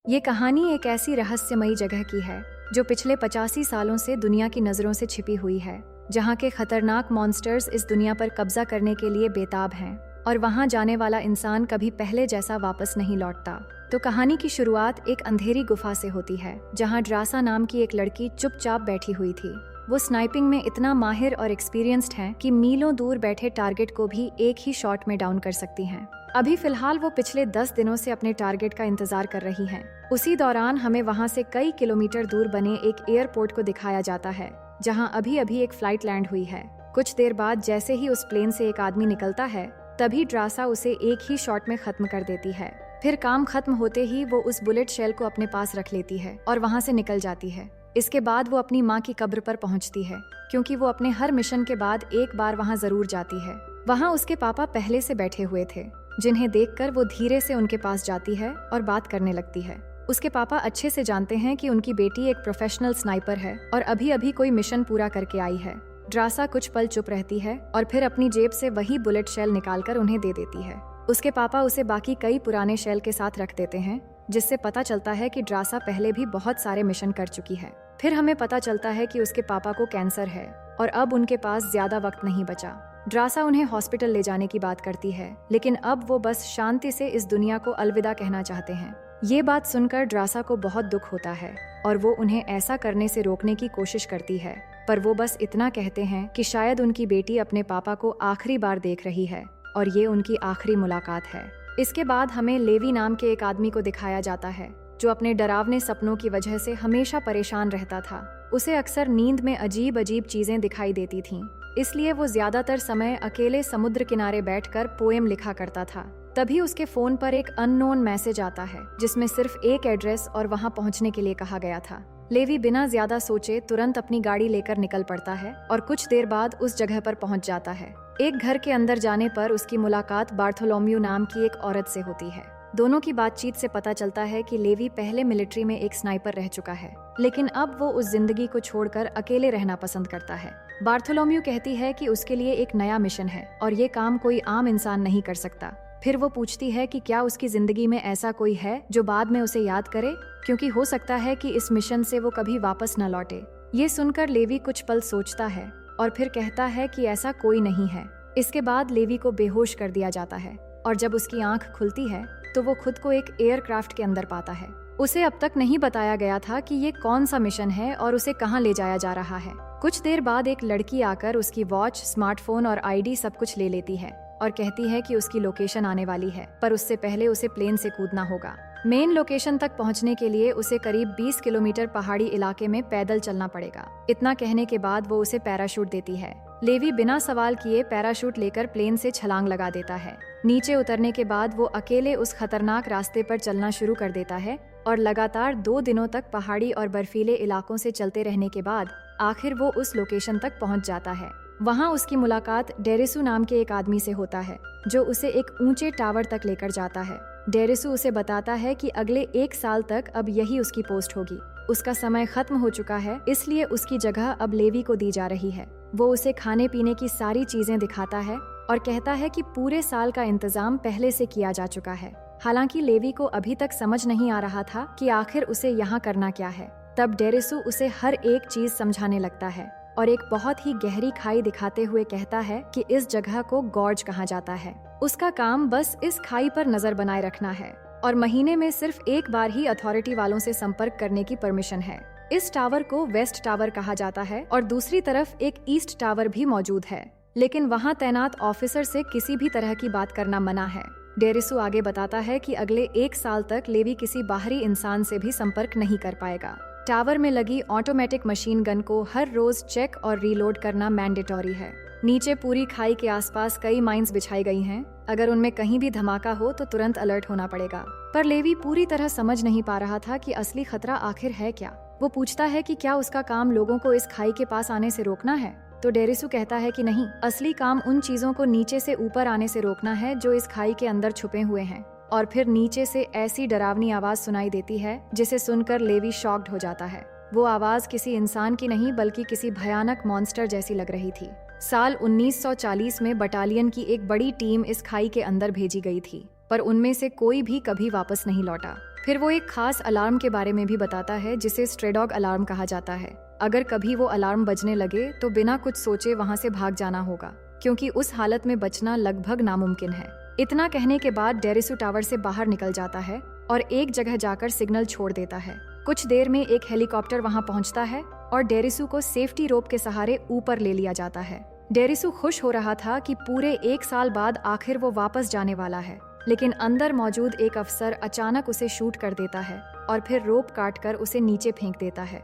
ये कहानी एक ऐसी रहस्यमयी जगह की है जो पिछले 85 सालों से दुनिया की नजरों से छिपी हुई है, जहाँ के खतरनाक मॉन्स्टर्स इस दुनिया पर कब्जा करने के लिए बेताब हैं और वहाँ जाने वाला इंसान कभी पहले जैसा वापस नहीं लौटता। तो कहानी की शुरुआत एक अंधेरी गुफा से होती है, जहाँ ड्रासा नाम की एक लड़की चुपचाप बैठी हुई थी। वो स्नाइपिंग में इतना माहिर और एक्सपीरियंस्ड है कि मीलों दूर बैठे टारगेट को भी एक ही शॉट में डाउन कर सकती हैं। अभी फिलहाल वो पिछले 10 दिनों से अपने टारगेट का इंतजार कर रही हैं। उसी दौरान हमें वहाँ से कई किलोमीटर दूर बने एक एयरपोर्ट को दिखाया जाता है, जहाँ अभी अभी एक फ्लाइट लैंड हुई है। कुछ देर बाद जैसे ही उस प्लेन से एक आदमी निकलता है, तभी ड्रासा उसे एक ही शॉट में खत्म कर देती है। फिर काम खत्म होते ही वो उस बुलेट शेल को अपने पास रख लेती है और वहाँ से निकल जाती है। इसके बाद वो अपनी माँ की कब्र पर पहुँचती है, क्योंकि वो अपने हर मिशन के बाद एक बार वहाँ जरूर जाती है। वहाँ उसके पापा पहले से बैठे हुए थे, जिन्हें देखकर वो धीरे से उनके पास जाती है और बात करने लगती है। उसके पापा अच्छे से जानते हैं कि उनकी बेटी एक प्रोफेशनल स्नाइपर है और अभी अभी कोई मिशन पूरा करके आई है। ड्रासा कुछ पल चुप रहती है और फिर अपनी जेब से वही बुलेट शेल निकालकर उन्हें दे देती है। उसके पापा उसे बाकी कई पुराने शेल के साथ रख देते हैं, जिससे पता चलता है कि ड्रासा पहले भी बहुत सारे मिशन कर चुकी है। फिर हमें पता चलता है कि उसके पापा को कैंसर है और अब उनके पास ज्यादा वक्त नहीं बचा। ड्रासा उन्हें हॉस्पिटल ले जाने की बात करती है, लेकिन अब वो बस शांति से इस दुनिया को अलविदा कहना चाहते हैं। ये बात सुनकर ड्रासा को बहुत दुख होता है और वो उन्हें ऐसा करने से रोकने की कोशिश करती है, पर वो बस इतना कहते हैं कि शायद उनकी बेटी अपने पापा को आखिरी बार देख रही है और ये उनकी आखिरी मुलाकात है। इसके बाद हमें लेवी नाम के एक आदमी को दिखाया जाता है, जो अपने डरावने सपनों की वजह से हमेशा परेशान रहता था। उसे अक्सर नींद में अजीब अजीब चीजें दिखाई देती थीं, इसलिए वो ज्यादातर समय अकेले समुद्र किनारे बैठकर पोएम लिखा करता था। तभी उसके फोन पर एक अननोन मैसेज आता है, जिसमें सिर्फ एक एड्रेस और वहां पहुंचने के लिए कहा गया था। लेवी बिना ज्यादा सोचे तुरंत अपनी गाड़ी लेकर निकल पड़ता है और कुछ देर बाद उस जगह पर पहुंच जाता है। एक घर के अंदर जाने पर उसकी मुलाकात बार्थोलोम्यू नाम की एक औरत से होती है। दोनों की बातचीत से पता चलता है कि लेवी पहले मिलिट्री में एक स्नाइपर रह चुका है, लेकिन अब वो उस जिंदगी को छोड़कर अकेले रहना पसंद करता है। बार्थोलोम्यू कहती है कि उसके लिए एक नया मिशन है और ये काम कोई आम इंसान नहीं कर सकता। फिर वो पूछती है कि क्या उसकी जिंदगी में ऐसा कोई है जो बाद में उसे याद करे, क्योंकि हो सकता है कि इस मिशन से वो कभी वापस न लौटे। ये सुनकर लेवी कुछ पल सोचता है और फिर कहता है कि ऐसा कोई नहीं है। इसके बाद लेवी को बेहोश कर दिया जाता है और जब उसकी आंख खुलती है तो वो खुद को एक एयरक्राफ्ट के अंदर पाता है। उसे अब तक नहीं बताया गया था कि ये कौन सा मिशन है और उसे कहाँ ले जाया जा रहा है। कुछ देर बाद एक लड़की आकर उसकी वॉच, स्मार्टफोन और आईडी सब कुछ ले लेती है और कहती है कि उसकी लोकेशन आने वाली है, पर उससे पहले उसे प्लेन से कूदना होगा। मेन लोकेशन तक पहुंचने के लिए उसे करीब 20 किलोमीटर पहाड़ी इलाके में पैदल चलना पड़ेगा। इतना कहने के बाद वो उसे पैराशूट देती है। लेवी बिना सवाल किए पैराशूट लेकर प्लेन से छलांग लगा देता है। नीचे उतरने के बाद वो अकेले उस खतरनाक रास्ते पर चलना शुरू कर देता है और लगातार 2 दिनों तक पहाड़ी और बर्फीले इलाकों से चलते रहने के बाद आखिर वो उस लोकेशन तक पहुंच जाता है। वहाँ उसकी मुलाकात डेरिसू नाम के एक आदमी से होता है, जो उसे एक ऊंचे टावर तक लेकर जाता है। डेरिसू उसे बताता है कि अगले 1 साल तक अब यही उसकी पोस्ट होगी। उसका समय खत्म हो चुका है, इसलिए उसकी जगह अब लेवी को दी जा रही है। वो उसे खाने पीने की सारी चीजें दिखाता है और कहता है कि पूरे साल का इंतजाम पहले से किया जा चुका है। हालांकि लेवी को अभी तक समझ नहीं आ रहा था कि आखिर उसे यहाँ करना क्या है। तब डेरिसू उसे हर एक चीज समझाने लगता है और एक बहुत ही गहरी खाई दिखाते हुए कहता है कि इस जगह को गॉर्ज कहा जाता है। उसका काम बस इस खाई पर नजर बनाए रखना है और महीने में सिर्फ एक बार ही अथॉरिटी वालों से संपर्क करने की परमिशन है। इस टावर को वेस्ट टावर कहा जाता है और दूसरी तरफ एक ईस्ट टावर भी मौजूद है, लेकिन वहाँ तैनात ऑफिसर से किसी भी तरह की बात करना मना है। डेरिसू आगे बताता है कि अगले 1 साल तक लेवी किसी बाहरी इंसान से भी संपर्क नहीं कर पाएगा। टावर में लगी ऑटोमेटिक मशीन गन को हर रोज चेक और रीलोड करना मैंडेटरी है। नीचे पूरी खाई के आसपास कई माइंस बिछाई गई हैं। अगर उनमें कहीं भी धमाका हो तो तुरंत अलर्ट होना पड़ेगा। पर लेवी पूरी तरह समझ नहीं पा रहा था कि असली खतरा आखिर है क्या। वो पूछता है कि क्या उसका काम लोगों को इस खाई के पास आने से रोकना है, तो डेरिसू कहता है कि नहीं, असली काम उन चीजों को नीचे से ऊपर आने से रोकना है जो इस खाई के अंदर छुपे हुए हैं। और फिर नीचे से ऐसी डरावनी आवाज सुनाई देती है जिसे सुनकर लेवी शॉक्ड हो जाता है। वो आवाज किसी इंसान की नहीं बल्कि किसी भयानक मॉन्स्टर जैसी लग रही थी। साल 1940 में बटालियन की एक बड़ी टीम इस खाई के अंदर भेजी गई थी, पर उनमें से कोई भी कभी वापस नहीं लौटा। फिर वो एक खास अलार्म के बारे में भी बताता है जिसे स्ट्रे डॉग अलार्म कहा जाता है। अगर कभी वो अलार्म बजने लगे तो बिना कुछ सोचे वहाँ से भाग जाना होगा, क्योंकि उस हालत में बचना लगभग नामुमकिन है। इतना कहने के बाद डेरिसू टावर से बाहर निकल जाता है और एक जगह जाकर सिग्नल छोड़ देता है। कुछ देर में एक हेलीकॉप्टर वहाँ पहुँचता है और डेरिसू को सेफ्टी रोप के सहारे ऊपर ले लिया जाता है। डेरिसू खुश हो रहा था कि पूरे 1 साल बाद आखिर वो वापस जाने वाला है, लेकिन अंदर मौजूद एक अफसर अचानक उसे शूट कर देता है और फिर रोप काटकर उसे नीचे फेंक देता है।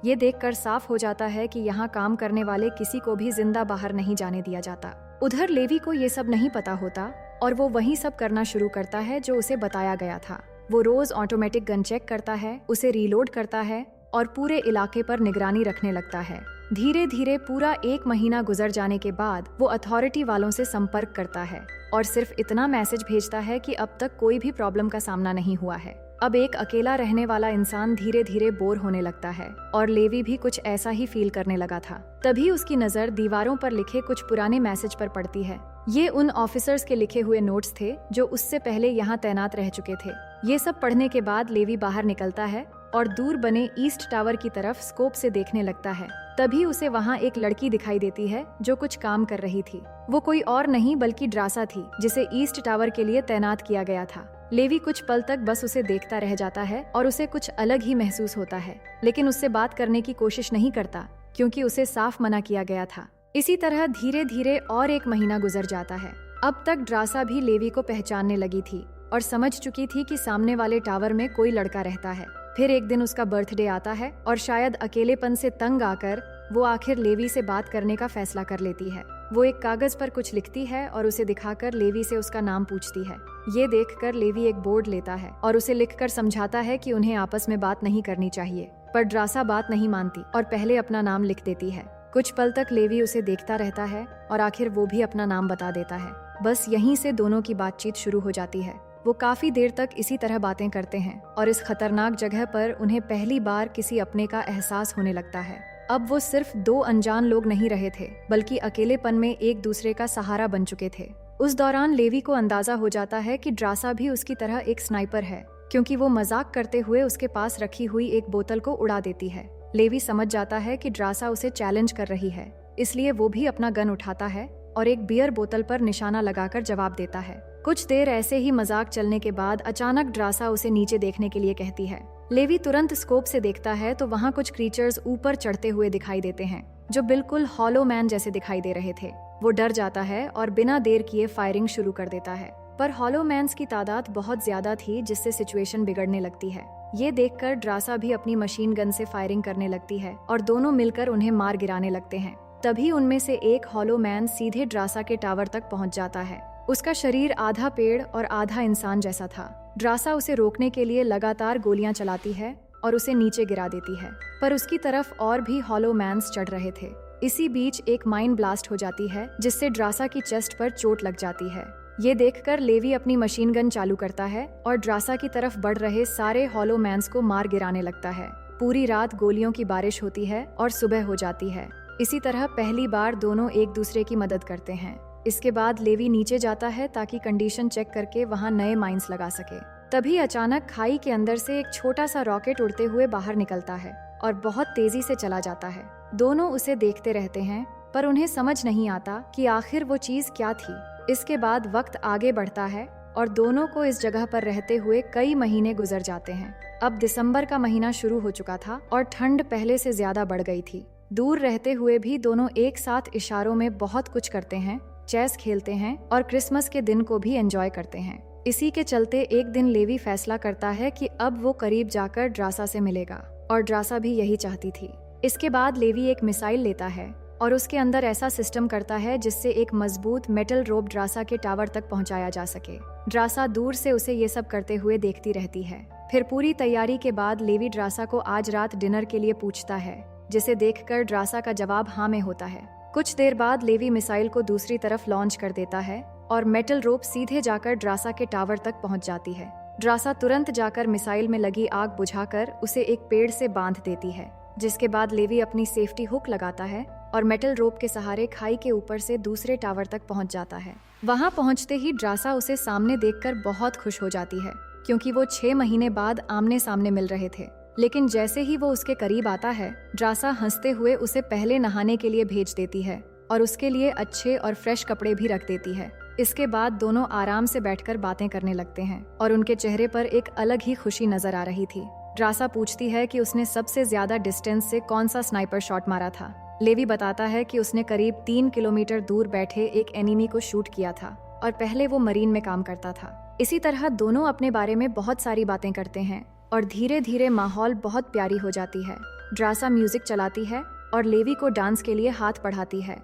ये देखकर साफ हो जाता है कि यहाँ काम करने वाले किसी को भी जिंदा बाहर नहीं जाने दिया जाता। उधर लेवी को ये सब नहीं पता होता और वो वही सब करना शुरू करता है जो उसे बताया गया था। वो रोज ऑटोमेटिक गन चेक करता है, उसे रीलोड करता है और पूरे इलाके पर निगरानी रखने लगता है। धीरे धीरे पूरा 1 महीना गुजर जाने के बाद वो अथॉरिटी वालों से संपर्क करता है और सिर्फ इतना मैसेज भेजता है कि अब तक कोई भी प्रॉब्लम का सामना नहीं हुआ है। अब एक अकेला रहने वाला इंसान धीरे धीरे बोर होने लगता है और लेवी भी कुछ ऐसा ही फील करने लगा था। तभी उसकी नजर दीवारों पर लिखे कुछ पुराने मैसेज पर पड़ती है। ये उन ऑफिसर्स के लिखे हुए नोट्स थे जो उससे पहले यहाँ तैनात रह चुके थे। ये सब पढ़ने के बाद लेवी बाहर निकलता है और दूर बने ईस्ट टावर की तरफ स्कोप से देखने लगता है। तभी उसे वहाँ एक लड़की दिखाई देती है जो कुछ काम कर रही थी। वो कोई और नहीं बल्कि ड्रासा थी, जिसे ईस्ट टावर के लिए तैनात किया गया था। लेवी कुछ पल तक बस उसे देखता रह जाता है और उसे कुछ अलग ही महसूस होता है, लेकिन उससे बात करने की कोशिश नहीं करता क्योंकि उसे साफ मना किया गया था। इसी तरह धीरे धीरे और 1 महीना गुजर जाता है। अब तक ड्रासा भी लेवी को पहचानने लगी थी और समझ चुकी थी कि सामने वाले टावर में कोई लड़का रहता है। फिर एक दिन उसका बर्थडे आता है और शायद अकेलेपन से तंग आकर वो आखिर लेवी से बात करने का फैसला कर लेती है। वो एक कागज पर कुछ लिखती है और उसे दिखाकर लेवी से उसका नाम पूछती है। ये देखकर लेवी एक बोर्ड लेता है और उसे लिखकर समझाता है कि उन्हें आपस में बात नहीं करनी चाहिए, पर ड्रासा बात नहीं मानती और पहले अपना नाम लिख देती है। कुछ पल तक लेवी उसे देखता रहता है और आखिर वो भी अपना नाम बता देता है। बस यहीं से दोनों की बातचीत शुरू हो जाती है। वो काफी देर तक इसी तरह बातें करते हैं और इस खतरनाक जगह पर उन्हें पहली बार किसी अपने का एहसास होने लगता है। अब वो सिर्फ 2 अनजान लोग नहीं रहे थे, बल्कि अकेलेपन में एक दूसरे का सहारा बन चुके थे। उस दौरान लेवी को अंदाजा हो जाता है कि ड्रासा भी उसकी तरह एक स्नाइपर है, क्योंकि वो मजाक करते हुए उसके पास रखी हुई एक बोतल को उड़ा देती है। लेवी समझ जाता है कि ड्रासा उसे चैलेंज कर रही है, इसलिए वो भी अपना गन उठाता है और एक बियर बोतल पर निशाना लगाकर जवाब देता है। कुछ देर ऐसे ही मजाक चलने के बाद अचानक ड्रासा उसे नीचे देखने के लिए कहती है। लेवी तुरंत स्कोप से देखता है तो वहाँ कुछ क्रीचर्स ऊपर चढ़ते हुए दिखाई देते हैं, जो बिल्कुल हॉलो मैन जैसे दिखाई दे रहे थे। वो डर जाता है और बिना देर किए फायरिंग शुरू कर देता है, पर हॉलो मैन्स की तादाद बहुत ज्यादा थी, जिससे सिचुएशन बिगड़ने लगती है। ये देखकर ड्रासा भी अपनी मशीन गन से फायरिंग करने लगती है और दोनों मिलकर उन्हें मार गिराने लगते हैं। तभी उनमें से एक हॉलो मैन सीधे ड्रासा के टावर तक पहुंच जाता है। उसका शरीर आधा पेड़ और आधा इंसान जैसा था। ड्रासा उसे रोकने के लिए लगातार गोलियां चलाती है और उसे नीचे गिरा देती है, पर उसकी तरफ और भी हॉलो मैन्स चढ़ रहे थे। इसी बीच एक माइन ब्लास्ट हो जाती है, जिससे ड्रासा की चेस्ट पर चोट लग जाती है। ये देखकर लेवी अपनी मशीन गन चालू करता है और ड्रासा की तरफ बढ़ रहे सारे हॉलो मैन्स को मार गिराने लगता है। पूरी रात गोलियों की बारिश होती है और सुबह हो जाती है। इसी तरह पहली बार दोनों एक दूसरे की मदद करते हैं। इसके बाद लेवी नीचे जाता है ताकि कंडीशन चेक करके वहाँ नए माइंस लगा सके। तभी अचानक खाई के अंदर से एक छोटा सा रॉकेट उड़ते हुए बाहर निकलता है और बहुत तेजी से चला जाता है। दोनों उसे देखते रहते हैं, पर उन्हें समझ नहीं आता कि आखिर वो चीज क्या थी। इसके बाद वक्त आगे बढ़ता है और दोनों को इस जगह पर रहते हुए कई महीने गुजर जाते हैं। अब दिसंबर का महीना शुरू हो चुका था और ठंड पहले से ज्यादा बढ़ गई थी। दूर रहते हुए भी दोनों एक साथ इशारों में बहुत कुछ करते हैं, चेस खेलते हैं और क्रिसमस के दिन को भी एंजॉय करते हैं। इसी के चलते एक दिन लेवी फैसला करता है कि अब वो करीब जाकर ड्रासा से मिलेगा, और ड्रासा भी यही चाहती थी। इसके बाद लेवी एक मिसाइल लेता है और उसके अंदर ऐसा सिस्टम करता है जिससे एक मजबूत मेटल रोप ड्रासा के टावर तक पहुंचाया जा सके। ड्रासा दूर से उसे ये सब करते हुए देखती रहती है। फिर पूरी तैयारी के बाद लेवी ड्रासा को आज रात डिनर के लिए पूछता है, जिसे देखकर ड्रासा का जवाब हाँ में होता है। कुछ देर बाद लेवी मिसाइल को दूसरी तरफ लॉन्च कर देता है और मेटल रोप सीधे जाकर ड्रासा के टावर तक पहुंच जाती है। ड्रासा तुरंत जाकर मिसाइल में लगी आग बुझाकर उसे एक पेड़ से बांध देती है, जिसके बाद लेवी अपनी सेफ्टी हुक लगाता है और मेटल रोप के सहारे खाई के ऊपर से दूसरे टावर तक पहुंच जाता है। वहां पहुंचते ही ड्रासा उसे सामने देखकर बहुत खुश हो जाती है, क्योंकि वो 6 महीने बाद आमने सामने मिल रहे थे। लेकिन जैसे ही वो उसके करीब आता है, ड्रासा हंसते हुए उसे पहले नहाने के लिए भेज देती है और उसके लिए अच्छे और फ्रेश कपड़े भी रख देती है। इसके बाद दोनों आराम से बैठकर बातें करने लगते हैं और उनके चेहरे पर एक अलग ही खुशी नजर आ रही थी। ड्रासा पूछती है कि उसने सबसे ज्यादा डिस्टेंस से कौन सा स्नाइपर शॉट मारा था। लेवी बताता है कि उसने करीब 3 किलोमीटर दूर बैठे एक एनिमी को शूट किया था और पहले वो मरीन में काम करता था। इसी तरह दोनों अपने बारे में बहुत सारी बातें करते हैं और धीरे धीरे माहौल बहुत प्यारी हो जाती है। ड्रासा म्यूजिक चलाती है और लेवी को डांस के लिए हाथ बढ़ाती है।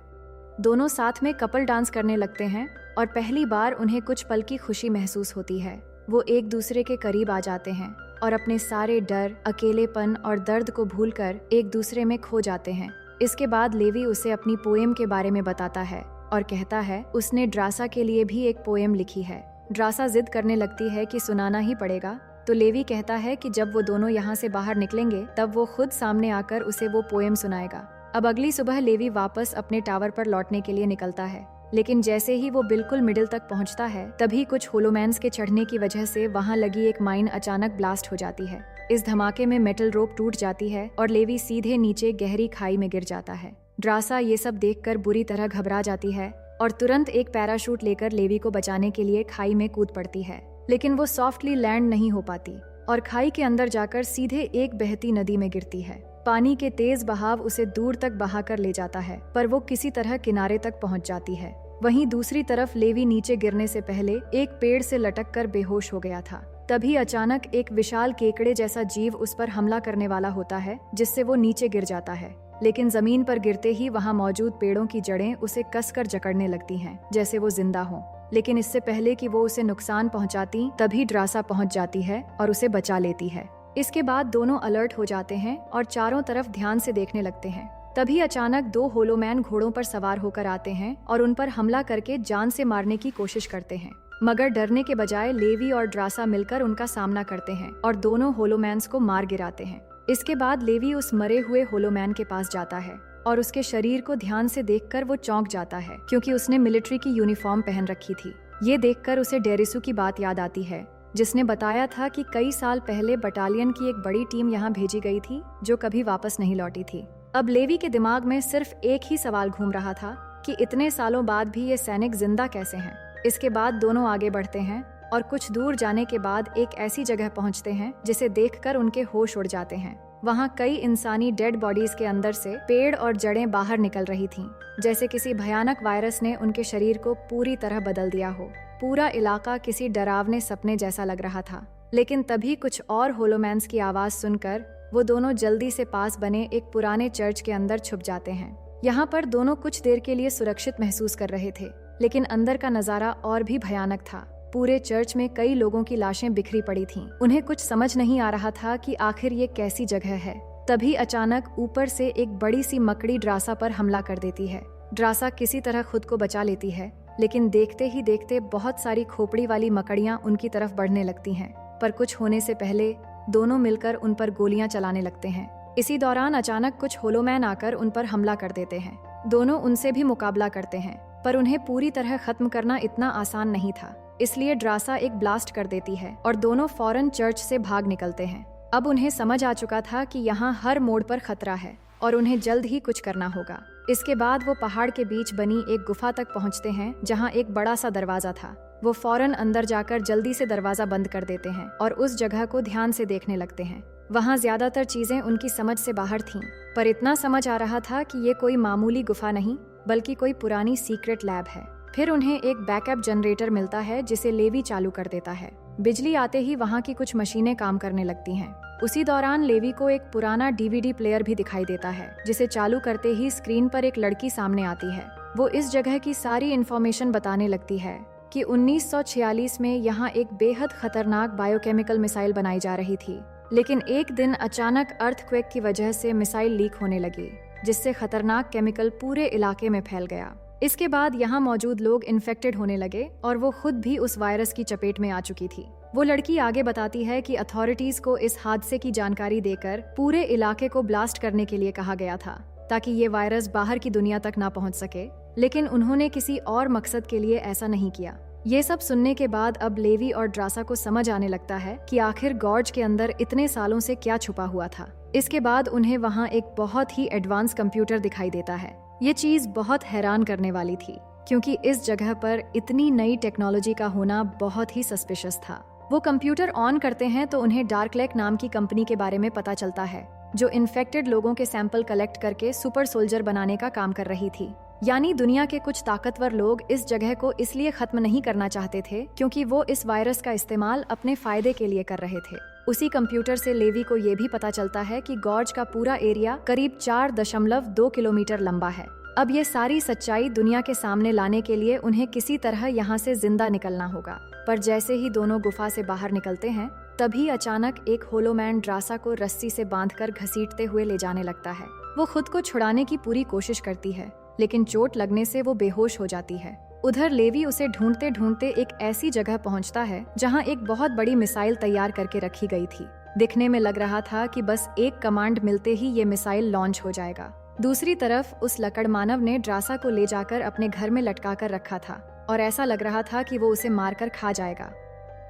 दोनों साथ में कपल डांस करने लगते हैं और पहली बार उन्हें कुछ पल की खुशी महसूस होती है। वो एक दूसरे के करीब आ जाते हैं और अपने सारे डर, अकेलेपन और दर्द को भूलकर एक दूसरे में खो जाते हैं। इसके बाद लेवी उसे अपनी पोएम के बारे में बताता है और कहता है उसने ड्रासा के लिए भी एक पोएम लिखी है। ड्रासा जिद करने लगती है कि सुनाना ही पड़ेगा, तो लेवी कहता है कि जब वो दोनों यहाँ से बाहर निकलेंगे तब वो खुद सामने आकर उसे वो पोएम सुनाएगा। अब अगली सुबह लेवी वापस अपने टावर पर लौटने के लिए निकलता है, लेकिन जैसे ही वो बिल्कुल मिडिल तक पहुंचता है तभी कुछ होलोमैन्स के चढ़ने की वजह से वहां लगी एक माइन अचानक ब्लास्ट हो जाती है। इस धमाके में मेटल रोप टूट जाती है और लेवी सीधे नीचे गहरी खाई में गिर जाता है। ड्रासा ये सब देखकर बुरी तरह घबरा जाती है और तुरंत एक पैराशूट लेकर लेवी को बचाने के लिए खाई में कूद पड़ती है, लेकिन वो सॉफ्टली लैंड नहीं हो पाती और खाई के अंदर जाकर सीधे एक बहती नदी में गिरती है। पानी के तेज बहाव उसे दूर तक बहाकर ले जाता है, पर वो किसी तरह किनारे तक पहुंच जाती है। वहीं दूसरी तरफ लेवी नीचे गिरने से पहले एक पेड़ से लटक कर बेहोश हो गया था। तभी अचानक एक विशाल केकड़े जैसा जीव उस पर हमला करने वाला होता है, जिससे वो नीचे गिर जाता है। लेकिन जमीन पर गिरते ही वहां मौजूद पेड़ों की जड़ें उसे कसकर जकड़ने लगती हैं, जैसे वो जिंदा हो। लेकिन इससे पहले कि वो उसे नुकसान पहुंचाती, तभी ड्रासा पहुंच जाती है और उसे बचा लेती है। इसके बाद दोनों अलर्ट हो जाते हैं और चारों तरफ ध्यान से देखने लगते हैं। तभी अचानक 2 होलोमैन घोड़ों पर सवार होकर आते हैं और उन पर हमला करके जान से मारने की कोशिश करते हैं, मगर डरने के बजाय लेवी और ड्रासा मिलकर उनका सामना करते हैं और दोनों होलोमैन्स को मार गिराते हैं। इसके बाद लेवी उस मरे हुए होलोमैन के पास जाता है और उसके शरीर को ध्यान से देखकर वो चौंक जाता है, क्योंकि उसने मिलिट्री की यूनिफॉर्म पहन रखी थी। ये देखकर उसे डेरिसू की बात याद आती है, जिसने बताया था कि कई साल पहले बटालियन की एक बड़ी टीम यहाँ भेजी गई थी जो कभी वापस नहीं लौटी थी। अब लेवी के दिमाग में सिर्फ एक ही सवाल घूम रहा था कि इतने सालों बाद भी ये सैनिक जिंदा कैसे हैं। इसके बाद दोनों आगे बढ़ते हैं और कुछ दूर जाने के बाद एक ऐसी जगह पहुंचते हैं जिसे देखकर उनके होश उड़ जाते हैं। वहाँ कई इंसानी डेड बॉडीज के अंदर से पेड़ और जड़ें बाहर निकल रही थीं, जैसे किसी भयानक वायरस ने उनके शरीर को पूरी तरह बदल दिया हो। पूरा इलाका किसी डरावने सपने जैसा लग रहा था। लेकिन तभी कुछ और होलोमैन्स की आवाज सुनकर वो दोनों जल्दी से पास बने एक पुराने चर्च के अंदर छुप जाते हैं। यहाँ पर दोनों कुछ देर के लिए सुरक्षित महसूस कर रहे थे, लेकिन अंदर का नजारा और भी भयानक था। पूरे चर्च में कई लोगों की लाशें बिखरी पड़ी थीं। उन्हें कुछ समझ नहीं आ रहा था कि आखिर ये कैसी जगह है। तभी अचानक ऊपर से एक बड़ी सी मकड़ी ड्रासा पर हमला कर देती है। ड्रासा किसी तरह खुद को बचा लेती है, लेकिन देखते ही देखते बहुत सारी खोपड़ी वाली मकड़ियां उनकी तरफ बढ़ने लगती हैं। पर कुछ होने से पहले दोनों मिलकर उन पर गोलियां चलाने लगते हैं। इसी दौरान अचानक कुछ होलोमैन आकर उन पर हमला कर देते हैं। दोनों उनसे भी मुकाबला करते हैं, पर उन्हें पूरी तरह खत्म करना इतना आसान नहीं था। इसलिए ड्रासा एक ब्लास्ट कर देती है और दोनों फौरन चर्च से भाग निकलते हैं। अब उन्हें समझ आ चुका था कि यहाँ हर मोड़ पर खतरा है और उन्हें जल्द ही कुछ करना होगा। इसके बाद वो पहाड़ के बीच बनी एक गुफा तक पहुँचते हैं, जहाँ एक बड़ा सा दरवाजा था। वो फौरन अंदर जाकर जल्दी से दरवाजा बंद कर देते हैं और उस जगह को ध्यान से देखने लगते हैं। वहाँ ज्यादातर चीजें उनकी समझ से बाहर थीं, पर इतना समझ आ रहा था कि ये कोई मामूली गुफा नहीं, बल्कि कोई पुरानी सीक्रेट लैब है। फिर उन्हें एक बैकअप जनरेटर मिलता है, जिसे लेवी चालू कर देता है। बिजली आते ही वहाँ की कुछ मशीनें काम करने लगती हैं। उसी दौरान लेवी को एक पुराना डीवीडी प्लेयर भी दिखाई देता है, जिसे चालू करते ही स्क्रीन पर एक लड़की सामने आती है। वो इस जगह की सारी इन्फॉर्मेशन बताने लगती है कि 1946 में यहाँ एक बेहद खतरनाक बायोकेमिकल मिसाइल बनाई जा रही थी, लेकिन एक दिन अचानक अर्थक्वेक की वजह से मिसाइल लीक होने लगी, जिससे खतरनाक केमिकल पूरे इलाके में फैल गया। इसके बाद यहाँ मौजूद लोग इन्फेक्टेड होने लगे और वो खुद भी उस वायरस की चपेट में आ चुकी थी। वो लड़की आगे बताती है कि अथॉरिटीज को इस हादसे की जानकारी देकर पूरे इलाके को ब्लास्ट करने के लिए कहा गया था, ताकि ये वायरस बाहर की दुनिया तक ना पहुंच सके, लेकिन उन्होंने किसी और मकसद के लिए ऐसा नहीं किया। ये सब सुनने के बाद अब लेवी और ड्रासा को समझ आने लगता है कि आखिर गॉर्ज के अंदर इतने सालों से क्या छुपा हुआ था। इसके बाद उन्हें वहाँ एक बहुत ही एडवांस कंप्यूटर दिखाई देता है। ये चीज बहुत हैरान करने वाली थी, क्योंकि इस जगह पर इतनी नई टेक्नोलॉजी का होना बहुत ही सस्पिशियस था। वो कंप्यूटर ऑन करते हैं तो उन्हें डार्कलेक नाम की कंपनी के बारे में पता चलता है, जो इन्फेक्टेड लोगों के सैंपल कलेक्ट करके सुपर सोल्जर बनाने का काम कर रही थी। यानी दुनिया के कुछ ताकतवर लोग इस जगह को इसलिए खत्म नहीं करना चाहते थे क्योंकि वो इस वायरस का इस्तेमाल अपने फायदे के लिए कर रहे थे। उसी कंप्यूटर से लेवी को ये भी पता चलता है कि गॉर्ज का पूरा एरिया करीब 4.2 किलोमीटर लंबा है। अब ये सारी सच्चाई दुनिया के सामने लाने के लिए उन्हें किसी तरह यहाँ से जिंदा निकलना होगा। पर जैसे ही दोनों गुफा से बाहर निकलते हैं, तभी अचानक एक होलोमैन ड्रासा को रस्सी से बांधकर घसीटते हुए ले जाने लगता है। वो खुद को छुड़ाने की पूरी कोशिश करती है, लेकिन चोट लगने से वो बेहोश हो जाती है। उधर लेवी उसे ढूंढते ढूंढते एक ऐसी जगह पहुंचता है जहां एक बहुत बड़ी मिसाइल तैयार करके रखी गई थी। दिखने में लग रहा था कि बस एक कमांड मिलते ही ये मिसाइल लॉन्च हो जाएगा। दूसरी तरफ उस लकड़ मानव ने ड्रासा को ले जाकर अपने घर में लटका कर रखा था और ऐसा लग रहा था कि वो उसे मारकर खा जाएगा।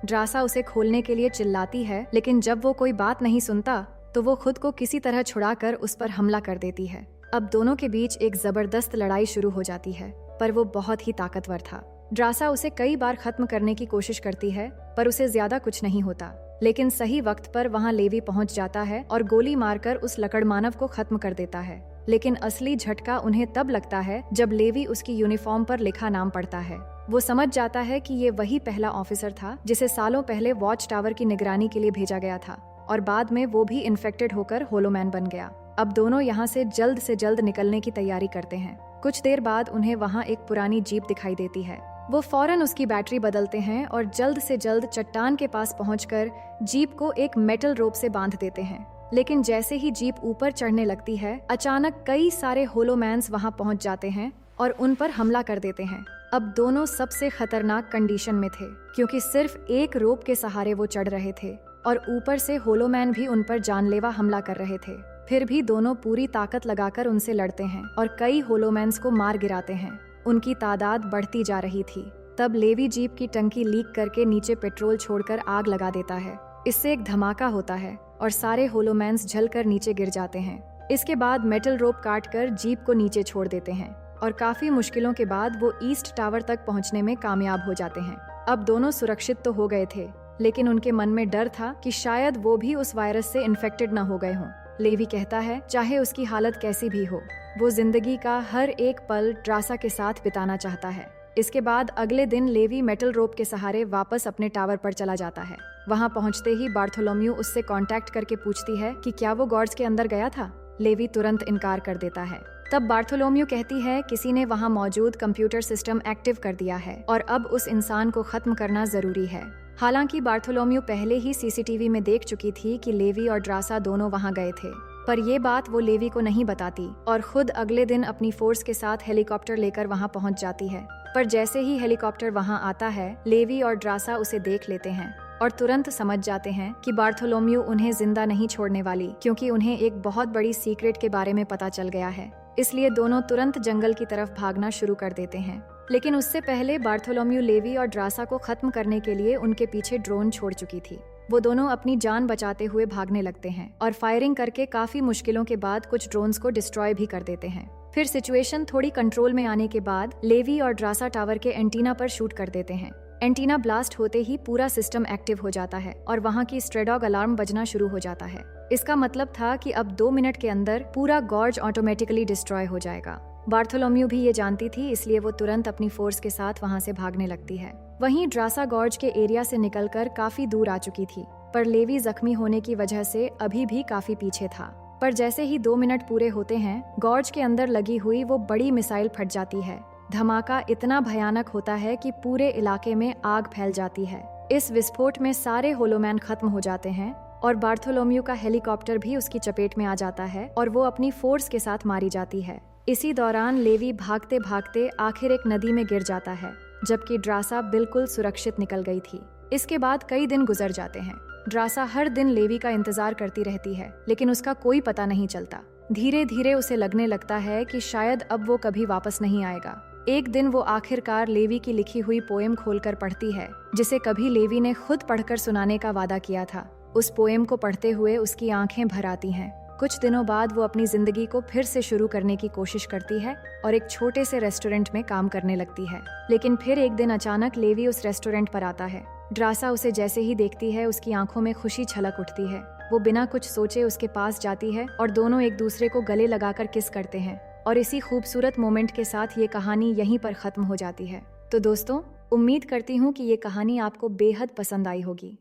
ड्रासा उसे खोलने के लिए चिल्लाती है, लेकिन जब वो कोई बात नहीं सुनता तो वो खुद को किसी तरह छुड़ाकर उस पर हमला कर देती है। अब दोनों के बीच एक जबरदस्त लड़ाई शुरू हो जाती है, पर वो बहुत ही ताकतवर था। ड्रासा उसे कई बार खत्म करने की कोशिश करती है, पर उसे ज्यादा कुछ नहीं होता। लेकिन सही वक्त पर वहाँ लेवी पहुँच जाता है और गोली मारकर उस लकड़ मानव को खत्म कर देता है। लेकिन असली झटका उन्हें तब लगता है जब लेवी उसकी यूनिफॉर्म पर लिखा नाम पढ़ता है। वो समझ जाता है कि ये वही पहला ऑफिसर था जिसे सालों पहले वॉच टावर की निगरानी के लिए भेजा गया था और बाद में वो भी इन्फेक्टेड होकर होलोमैन बन गया। अब दोनों यहाँ से जल्द निकलने की तैयारी करते हैं। कुछ देर बाद उन्हें वहाँ एक पुरानी जीप दिखाई देती है। वो फौरन उसकी बैटरी बदलते हैं और जल्द से जल्द चट्टान के पास पहुंचकर जीप को एक मेटल रोप से बांध देते हैं। लेकिन जैसे ही जीप ऊपर चढ़ने लगती है, अचानक कई सारे होलोमैन्स वहाँ पहुँच जाते हैं और उन पर हमला कर देते हैं। अब दोनों सबसे खतरनाक कंडीशन में थे, क्योंकि सिर्फ एक रोप के सहारे वो चढ़ रहे थे और ऊपर से होलोमैन भी उन पर जानलेवा हमला कर रहे थे। फिर भी दोनों पूरी ताकत लगाकर उनसे लड़ते हैं और कई होलोमैन्स को मार गिराते हैं। उनकी तादाद बढ़ती जा रही थी। तब लेवी जीप की टंकी लीक करके नीचे पेट्रोल छोड़कर आग लगा देता है। इससे एक धमाका होता है और सारे होलोमैन्स जलकर नीचे गिर जाते हैं। इसके बाद मेटल रोप काटकर जीप को नीचे छोड़ देते हैं और काफी मुश्किलों के बाद वो ईस्ट टावर तक पहुंचने में कामयाब हो जाते हैं। अब दोनों सुरक्षित तो हो गए थे, लेकिन उनके मन में डर था कि शायद वो भी उस वायरस से इन्फेक्टेड न हो गए हों। लेवी कहता है, चाहे उसकी हालत कैसी भी हो, वो जिंदगी का हर एक पल ड्रासा के साथ बिताना चाहता है। इसके बाद अगले दिन लेवी मेटल रोप के सहारे वापस अपने टावर पर चला जाता है। वहाँ पहुँचते ही बार्थोलोम्यू उससे कांटेक्ट करके पूछती है कि क्या वो गॉर्ड्स के अंदर गया था। लेवी तुरंत इनकार कर देता है। तब बार्थोलोम्यू कहती है, किसी ने वहाँ मौजूद कंप्यूटर सिस्टम एक्टिव कर दिया है और अब उस इंसान को खत्म करना जरूरी है। हालांकि बार्थोलोम्यू पहले ही सीसीटीवी में देख चुकी थी कि लेवी और ड्रासा दोनों वहाँ गए थे, पर ये बात वो लेवी को नहीं बताती और खुद अगले दिन अपनी फोर्स के साथ हेलीकॉप्टर लेकर वहाँ पहुँच जाती है। पर जैसे ही हेलीकॉप्टर वहाँ आता है, लेवी और ड्रासा उसे देख लेते हैं और तुरंत समझ जाते हैं कि बार्थोलोम्यू उन्हें जिंदा नहीं छोड़ने वाली, क्योंकि उन्हें एक बहुत बड़ी सीक्रेट के बारे में पता चल गया है। इसलिए दोनों तुरंत जंगल की तरफ भागना शुरू कर देते हैं। लेकिन उससे पहले बार्थोलोम्यू लेवी और ड्रासा को खत्म करने के लिए उनके पीछे ड्रोन छोड़ चुकी थी। वो दोनों अपनी जान बचाते हुए भागने लगते हैं और फायरिंग करके काफी मुश्किलों के बाद कुछ ड्रोन्स को डिस्ट्रॉय भी कर देते हैं। फिर सिचुएशन थोड़ी कंट्रोल में आने के बाद लेवी और ड्रासा टावर के एंटीना पर शूट कर देते हैं। एंटीना ब्लास्ट होते ही पूरा सिस्टम एक्टिव हो जाता है और वहाँ की स्ट्रेडॉग अलार्म बजना शुरू हो जाता है। इसका मतलब था कि अब 2 मिनट के अंदर पूरा गॉर्ज ऑटोमेटिकली डिस्ट्रॉय हो जाएगा। बार्थोलोम्यू भी ये जानती थी, इसलिए वो तुरंत अपनी फोर्स के साथ वहाँ से भागने लगती है। वहीं ड्रासा गॉर्ज के एरिया से निकलकर काफी दूर आ चुकी थी, पर लेवी जख्मी होने की वजह से अभी भी काफी पीछे था। पर जैसे ही 2 मिनट पूरे होते हैं, गॉर्ज के अंदर लगी हुई वो बड़ी मिसाइल फट जाती है। धमाका इतना भयानक होता है कि पूरे इलाके में आग फैल जाती है। इस विस्फोट में सारे होलोमैन खत्म हो जाते हैं और बार्थोलोम्यू का हेलीकॉप्टर भी उसकी चपेट में आ जाता है और वो अपनी फोर्स के साथ मारी जाती है। इसी दौरान लेवी भागते भागते आखिर एक नदी में गिर जाता है, जबकि ड्रासा बिल्कुल सुरक्षित निकल गई थी। इसके बाद कई दिन गुजर जाते हैं। ड्रासा हर दिन लेवी का इंतजार करती रहती है, लेकिन उसका कोई पता नहीं चलता। धीरे धीरे उसे लगने लगता है कि शायद अब वो कभी वापस नहीं आएगा। एक दिन वो आखिरकार लेवी की लिखी हुई पोएम खोलकर पढ़ती है, जिसे कभी लेवी ने खुद पढ़कर सुनाने का वादा किया था। उस पोएम को पढ़ते हुए उसकी आंखें भर आती हैं। कुछ दिनों बाद वो अपनी जिंदगी को फिर से शुरू करने की कोशिश करती है और एक छोटे से रेस्टोरेंट में काम करने लगती है। लेकिन फिर एक दिन अचानक लेवी उस रेस्टोरेंट पर आता है। ड्रासा उसे जैसे ही देखती है उसकी आंखों में खुशी छलक उठती है। वो बिना कुछ सोचे उसके पास जाती है और दोनों एक दूसरे को गले लगाकर किस करते हैं। और इसी खूबसूरत मोमेंट के साथ ये कहानी यहीं पर खत्म हो जाती है। तो दोस्तों, उम्मीद करती हूँ कि ये कहानी आपको बेहद पसंद आई होगी।